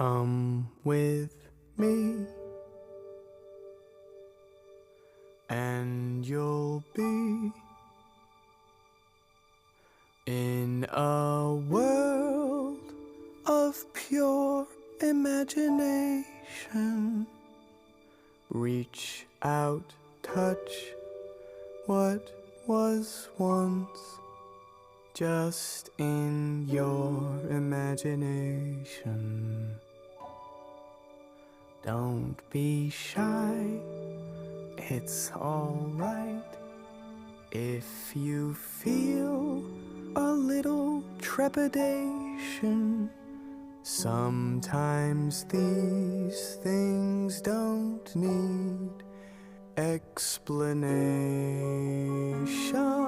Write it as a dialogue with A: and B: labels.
A: Come with me, and you'll be in a world of pure imagination. Reach out, touch what was once just in your imagination. Don't be shy, it's alright if you feel a little trepidation. Sometimes these things don't need explanation.